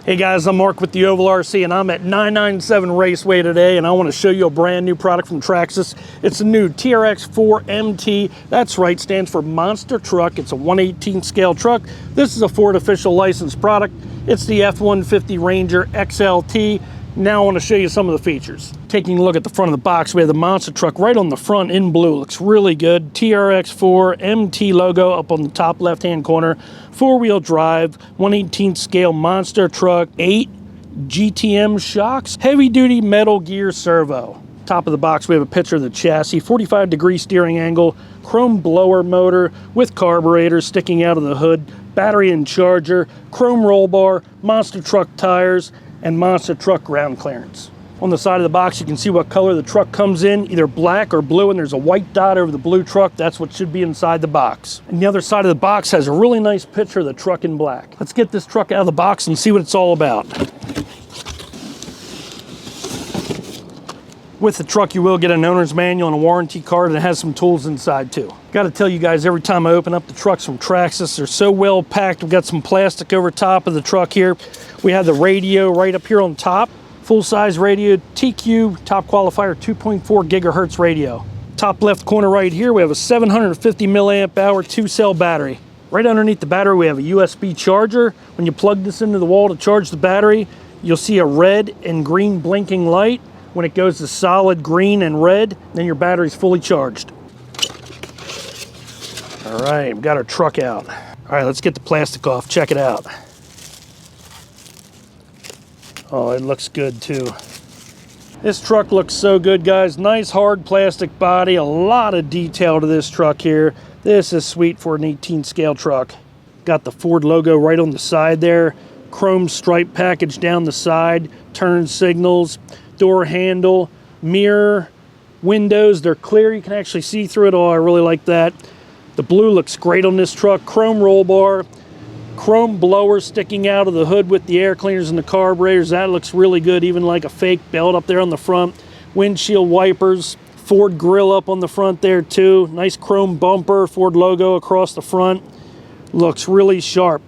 Hey guys, I'm Mark with the Ovalrc and I'm at 997 Raceway today, and I want to show you a brand new product from Traxxas. It's a new TRX4 MT. That's right, stands for Monster Truck. It's a 1/18 scale truck. This is a Ford official licensed product. It's the F-150 Ranger XLT. Now I want to show you some of the features. Taking a look at the front of the box, we have the Monster Truck right on the front in blue. Looks really good. TRX4 MT logo up on the top left-hand corner. Four-wheel drive, 1/18 scale Monster Truck, 8 GTM shocks, heavy-duty metal gear servo. Top of the box, we have a picture of the chassis, 45-degree steering angle, chrome blower motor with carburetor sticking out of the hood, battery and charger, chrome roll bar, Monster Truck tires, and Monster Truck ground clearance. On the side of the box, you can see what color the truck comes in, either black or blue, and there's a white dot over the blue truck. That's what should be inside the box. And the other side of the box has a really nice picture of the truck in black. Let's get this truck out of the box and see what it's all about. With the truck, you will get an owner's manual and a warranty card, and it has some tools inside too. Got to tell you guys, every time I open up the trucks from Traxxas, they're so well packed. We've got some plastic over top of the truck here. We have the radio right up here on top. Full-size radio, TQ, top qualifier, 2.4 gigahertz radio. Top left corner right here, we have a 750 milliamp hour 2-cell battery. Right underneath the battery, we have a USB charger. When you plug this into the wall to charge the battery, you'll see a red and green blinking light. When it goes to solid green and red, then your battery's fully charged. All right, we've got our truck out. All right, let's get the plastic off. Check it out. Oh, it looks good too. This truck looks so good, guys. Nice hard plastic body, a lot of detail to this truck here. This is sweet for an 18 scale truck. Got the Ford logo right on the side there. Chrome stripe package down the side, turn signals, door handle, mirror, windows, they're clear. You can actually see through it all. I really like that. The blue looks great on this truck. Chrome roll bar, chrome blower sticking out of the hood with the air cleaners and the carburetors. That looks really good, even like a fake belt up there on the front. Windshield wipers, Ford grill up on the front there too. Nice chrome bumper, Ford logo across the front. Looks really sharp.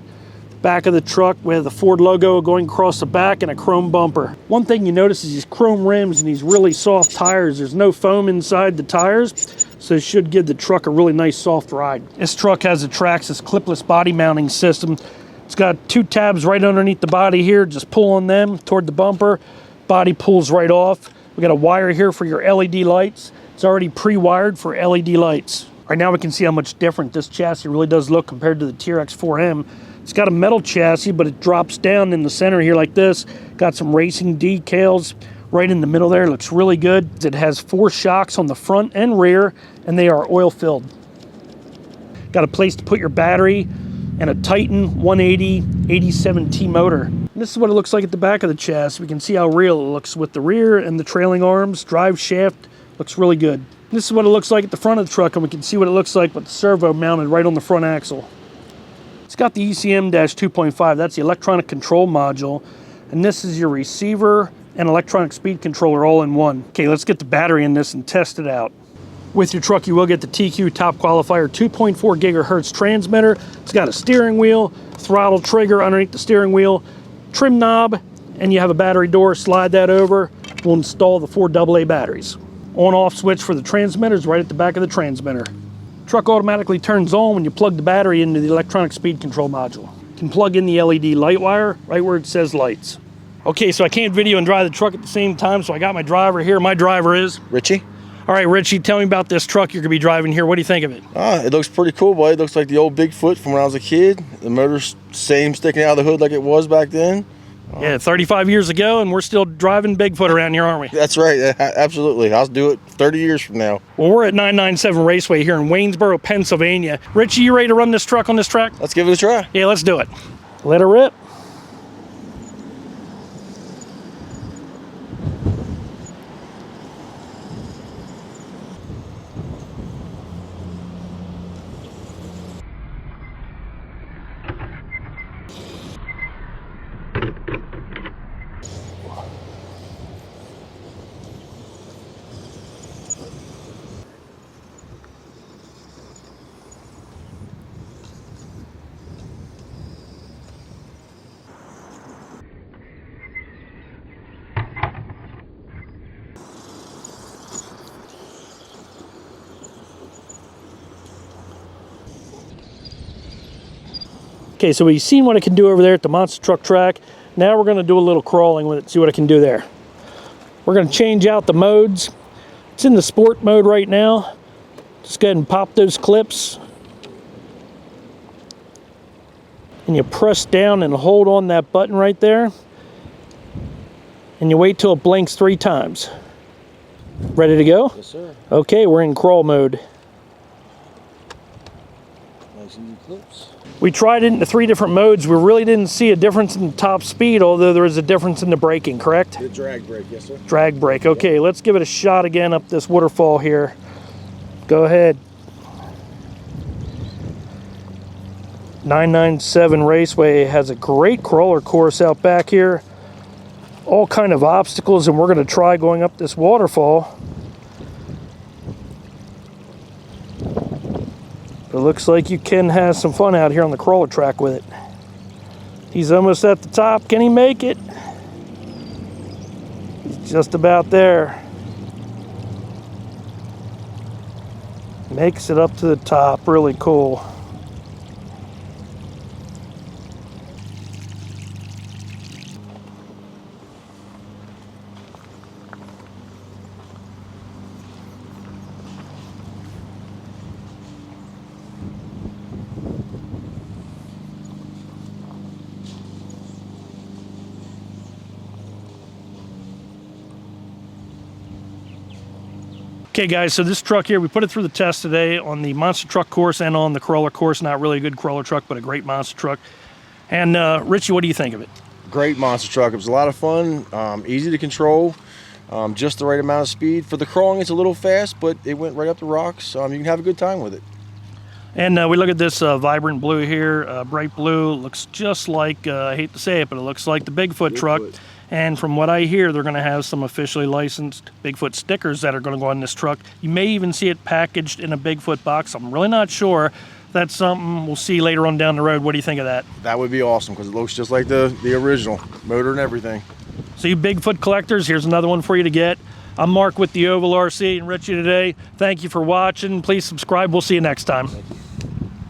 Back of the truck, we have the Ford logo going across the back and a chrome bumper. One thing you notice is these chrome rims and these really soft tires. There's no foam inside the tires, so it should give the truck a really nice soft ride. This truck has a Traxxas clipless body mounting system. It's got 2 tabs right underneath the body here. Just pull on them toward the bumper. Body pulls right off. We got a wire here for your LED lights. It's already pre-wired for LED lights. Right now we can see how much different this chassis really does look compared to the TRX4M. It's got a metal chassis, but it drops down in the center here like this. Got some racing decals right in the middle there. Looks really good. It has 4 shocks on the front and rear, and they are oil filled. Got a place to put your battery and a Titan 180 87T motor. And this is what it looks like at the back of the chassis. We can see how real it looks with the rear and the trailing arms. Drive shaft looks really good. This is what it looks like at the front of the truck, and we can see what it looks like with the servo mounted right on the front axle. It's got the ECM-2.5, that's the electronic control module, and this is your receiver and electronic speed controller all in one. Okay, let's get the battery in this and test it out. With your truck, you will get the TQ top qualifier 2.4 gigahertz transmitter. It's got a steering wheel, throttle trigger underneath the steering wheel, trim knob, and you have a battery door. Slide that over. We'll install the 4 AA batteries. On-off switch for the transmitter is right at the back of the transmitter. Truck automatically turns on when you plug the battery into the electronic speed control module. You can plug in the LED light wire right where it says lights. Okay, so I can't video and drive the truck at the same time, so I got my driver here. My driver is Richie. All right, Richie, tell me about this truck you're gonna be driving here. What do you think of it? It looks pretty cool, boy. It looks like the old Bigfoot from when I was a kid. The motor's same sticking out of the hood like it was back then. Yeah, 35 years ago, and we're still driving Bigfoot around here, aren't we? That's right, absolutely. I'll do it 30 years from now. Well, we're at 997 Raceway here in Waynesboro, Pennsylvania. Richie, you ready to run this truck on this track? Let's give it a try. Yeah, let's do it. Let her rip. Okay, so we've seen what it can do over there at the monster truck track. Now we're going to do a little crawling with it, see what it can do there. We're going to change out the modes. It's in the sport mode right now. Just go ahead and pop those clips. And you press down and hold on that button right there. And you wait till it blinks 3 times. Ready to go? Yes, sir. Okay, we're in crawl mode. Nice easy clips. We tried it in the 3 different modes. We really didn't see a difference in top speed, although there was a difference in the braking, correct? The drag brake, yes, sir. Drag brake. Okay, let's give it a shot again up this waterfall here. Go ahead. 997 Raceway has a great crawler course out back here. All kind of obstacles, and we're going to try going up this waterfall. It looks like you can have some fun out here on the crawler track with it. He's almost at the top. Can he make it? He's just about there. Makes it up to the top. Really cool. Okay guys, so this truck here, we put it through the test today on the monster truck course and on the crawler course. Not really a good crawler truck, but a great monster truck. And Richie, what do you think of it? Great monster truck. It was a lot of fun, easy to control, just the right amount of speed. For the crawling, it's a little fast, but it went right up the rocks. You can have a good time with it. And we look at this vibrant blue here, bright blue. Looks just like, I hate to say it, but it looks like the Bigfoot truck. And from what I hear, they're going to have some officially licensed Bigfoot stickers that are going to go on this truck. You may even see it packaged in a Bigfoot box. I'm really not sure. That's something we'll see later on down the road. What do you think of that? That would be awesome because it looks just like the original, motor and everything. So you Bigfoot collectors, here's another one for you to get. I'm Mark with the Ovalrc and Richie today. Thank you for watching. Please subscribe. We'll see you next time.